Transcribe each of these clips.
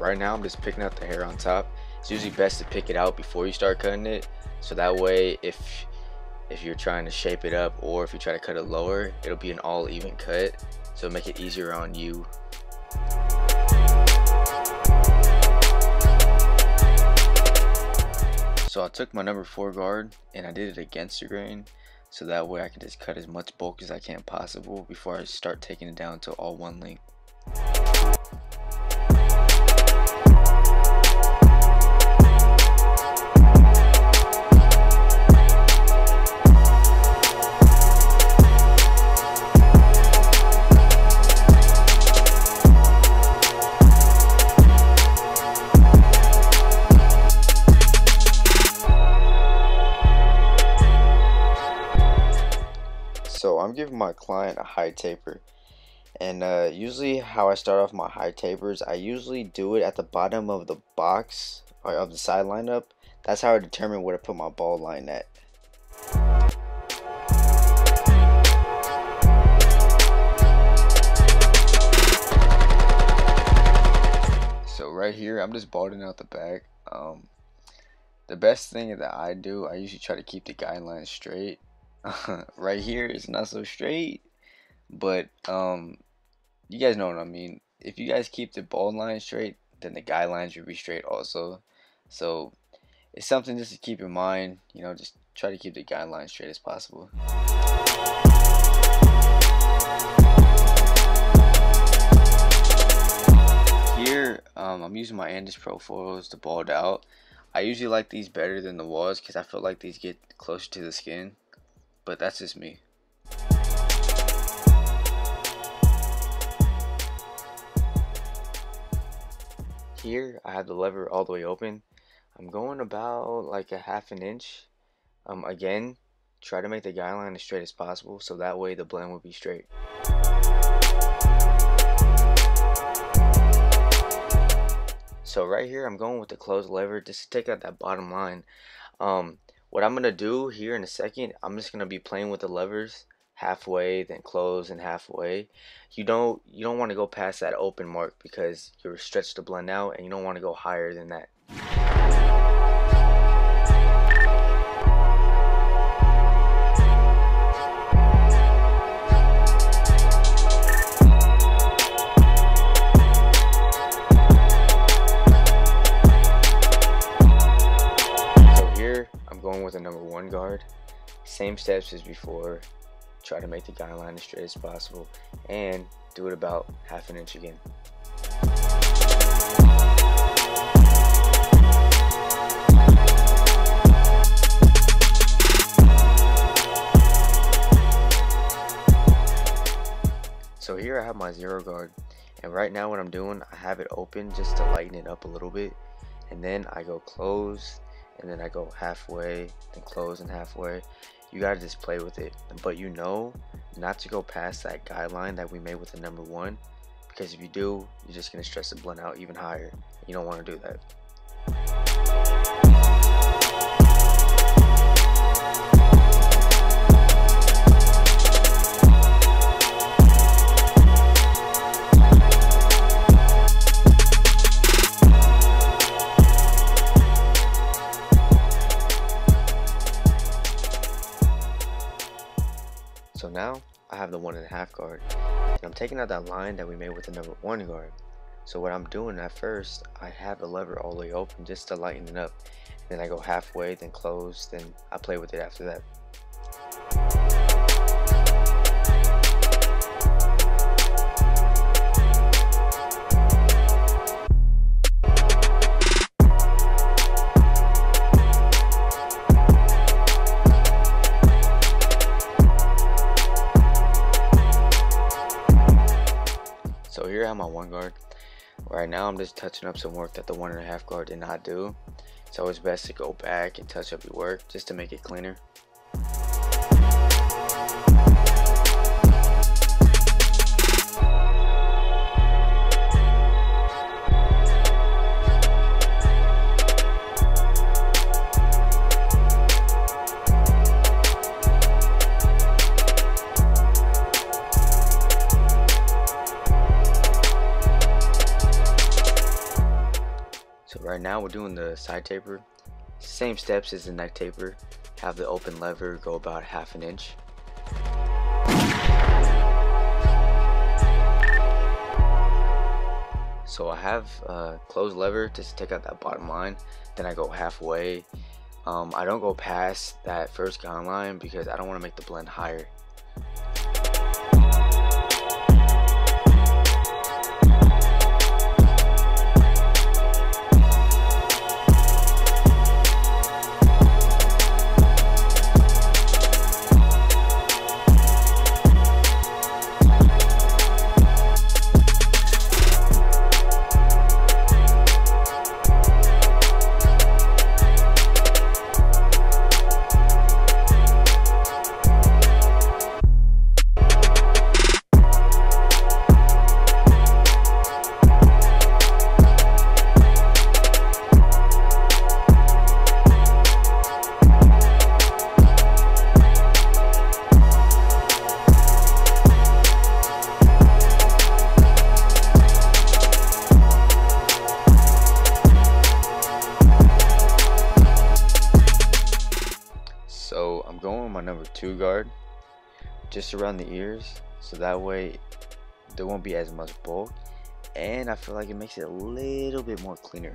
right now I'm just picking out the hair on top. It's usually best to pick it out before you start cutting it, so that way if you're trying to shape it up or if you try to cut it lower, it'll be an all even cut, so it'll make it easier on you. So I took my number 4 guard and I did it against the grain, so that way I can just cut as much bulk as I can possible before I start taking it down to all one length. So I'm giving my client a high taper, and usually how I start off my high tapers, I usually do it at the bottom of the box or of the side lineup. That's how I determine where to put my ball line at. So right here I'm just balding out the back. The best thing that I do, I usually try to keep the guidelines straight. Right here it's not so straight, but you guys know what I mean. If you guys keep the bald line straight, then the guidelines will be straight also. So it's something just to keep in mind, you know, just try to keep the guidelines straight as possible. Here I'm using my Andis Pro foils to bald out. I usually like these better than the walls because I feel like these get closer to the skin, but that's just me. Here I have the lever all the way open. I'm going about like a ½ an inch. Again, try to make the guideline as straight as possible, so that way the blend will be straight. So right here I'm going with the closed lever just to take out that bottom line. What I'm gonna do here in a second, I'm just gonna be playing with the levers halfway, then close and halfway. You don't want to go past that open mark because you're stretched to blend out, and you don't want to go higher than that. With a number 1 guard, same steps as before. Try to make the guideline as straight as possible and do it about ½ an inch again. So here I have my 0 guard, and right now what I'm doing, I have it open just to lighten it up a little bit, and then I go close, and then I go halfway, then close and halfway. You gotta just play with it, but you know not to go past that guideline that we made with the number 1, because if you do, you're just gonna stress the blend out even higher. You don't want to do that. So now I have the 1½ guard, and I'm taking out that line that we made with the number 1 guard. So what I'm doing at first, I have the lever all the way open just to lighten it up. Then I go halfway, then close, then I play with it after that. So here I have my 1 guard. Right now I'm just touching up some work that the 1½ guard did not do. It's always best to go back and touch up your work just to make it cleaner. right now we're doing the side taper. Same steps as the neck taper. Have the open lever go about 1/2 inch. So I have closed lever to take out that bottom line. Then I go halfway. I don't go past that first guideline because I don't want to make the blend higher. So I'm going with my number 2 guard just around the ears, so that way there won't be as much bulk, and I feel like it makes it a little bit more cleaner.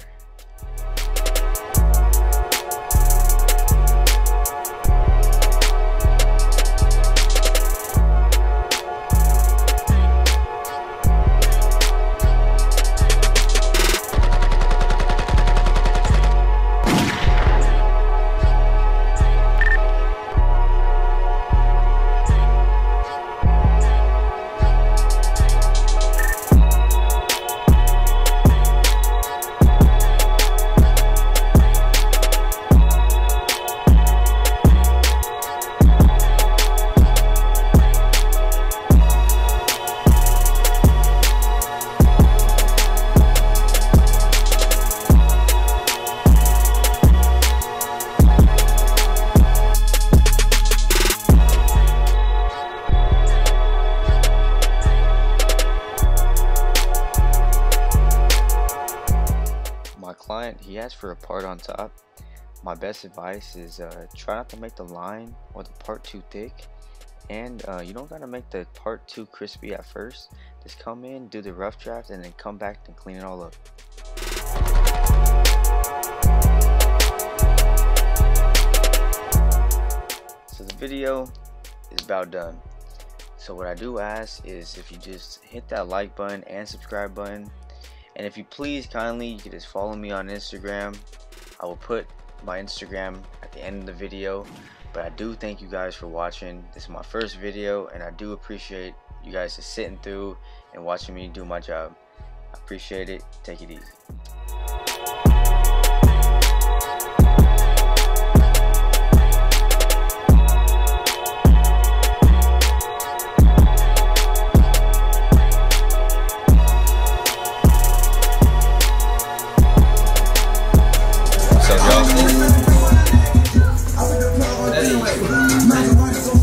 Client, he asked for a part on top. My best advice is try not to make the line or the part too thick, and you don't gotta make the part too crispy at first. Just come in, do the rough draft, and then come back and clean it all up. So the video is about done. So what I do ask is if you just hit that like button and subscribe button. And if you please kindly, you can just follow me on Instagram. I will put my Instagram at the end of the video. But I do thank you guys for watching. This is my first video, and I do appreciate you guys just sitting through and watching me do my job. I appreciate it. Take it easy.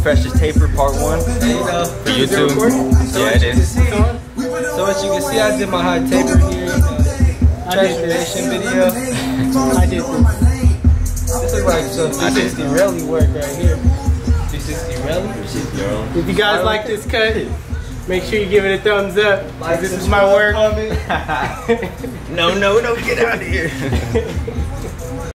Freshest taper part 1. Hey, you know, for YouTube. Yeah, it is. So as you can see, I did my hot taper here. Transformation video. I did this. This is like some 360 rally work right here. 360 rally. If you guys like this cut, make sure you give it a thumbs up. Like, this is my work. No, get out of here.